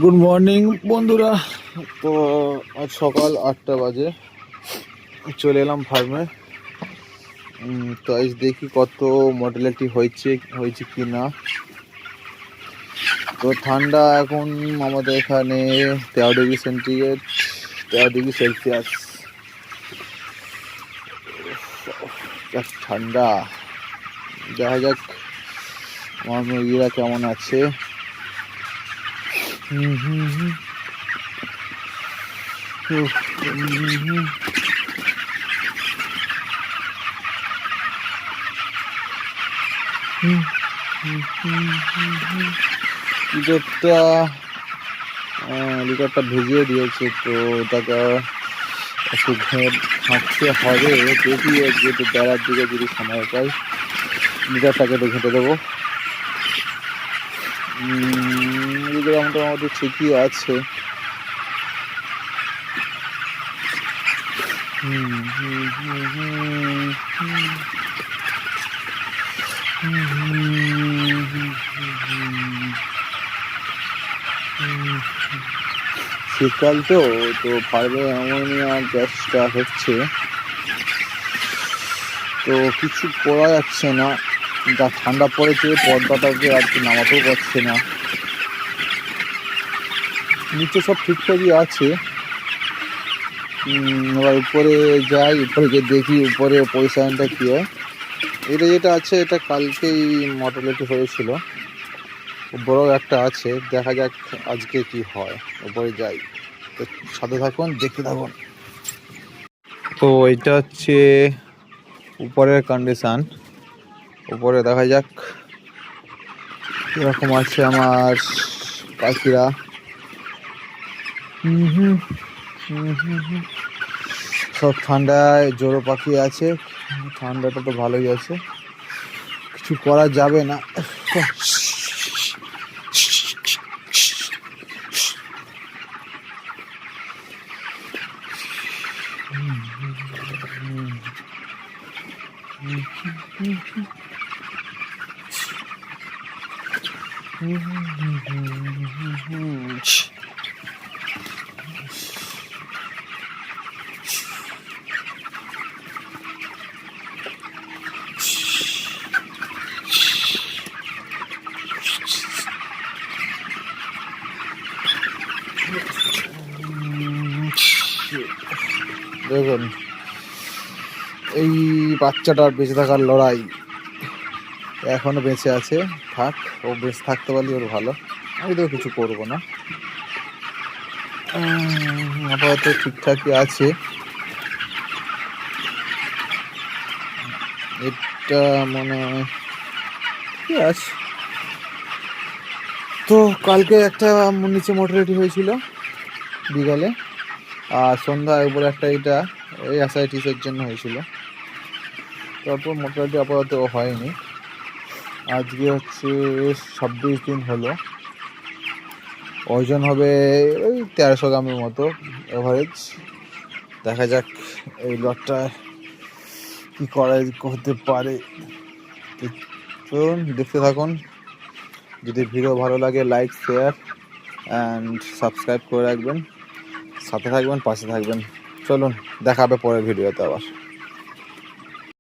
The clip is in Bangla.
গুড মর্নিং বন্ধুরা। তো আজ সকাল 8টা বাজে চলে এলাম ফার্মে। তো আজ দেখি কত মর্টালিটি হয়েছে কি না। তো ঠান্ডা এখন আমাদের এখানে 13 ডিগ্রি সেন্টিগ্রেড, 13 ডিগ্রি সেলসিয়াস। ঠান্ডা, দেখা যাক আমার মুরগিরা কেমন আছে। লিটারটা ভিজিয়ে দিয়েছে, তো ওটাকে একটু হাঁটতে হবে। দেখি একটু বেড়ার দিকে যদি সময় পাই লিটারটাকে একটু ঘেঁটে দেবো। লিটার মোটামুটি ঠিকই আছে। শীতকাল তো ফার্মে অ্যামোনিয়া গ্যাসটা হচ্ছে, তো কিছু করা যাচ্ছে না। যা ঠান্ডা পড়েছে পর্দাটাকে আর কি নামাতেও পারছে না। নিচে সব ঠিকঠাকই আছে। এবার উপরে যাই, উপরে গিয়ে দেখি উপরে পজিশনটা কী হয়। এটা যেটা আছে এটা কালকেই মর্টালিটি হয়েছিল, বড় একটা আছে। দেখা যাক আজকে কি হয়। উপরে যাই, তো সাথে থাকুন, দেখতে থাকুন। তো এটা হচ্ছে উপরের কন্ডিশন। উপরে দেখা যাক এরকম আছে আমার পাখিরা। সব ঠান্ডায় জোড়ো পাখি আছে, ঠান্ডাটা তো ভালোই আছে, কিছু করা যাবে না। দেখুন এই বাচ্চাটার বেঁচে থাকার লড়াই, এখনো বেঁচে আছে। থাক, ও বেঁচে থাকতে পারলে ওর ভালো। আমি তো কিছু করবো না, আপাতত ঠিকঠাকই আছে। এটা মনে হয় কি আছে। তো কালকে একটা নিচে মর্টালিটি হয়েছিল বিকালে, আর সন্ধ্যায় উপরে একটা এটা এই অ্যাসাইটিসের জন্য হয়েছিল। তারপর মর্টালিটি আপাতত হয়নি। আজকে হচ্ছে 26 দিন হলো। ওজন হবে ওই 1300 গ্রামের মতো এভারেজ। দেখা যাক এই লটটা কি করতে পারে। চলুন দেখতে থাকুন। যদি ভিডিও ভালো লাগে লাইক, শেয়ার অ্যান্ড সাবস্ক্রাইব করে রাখবেন। সাথে থাকবেন, পাশে থাকবেন। চলুন দেখা হবে পরের ভিডিওতে আবার।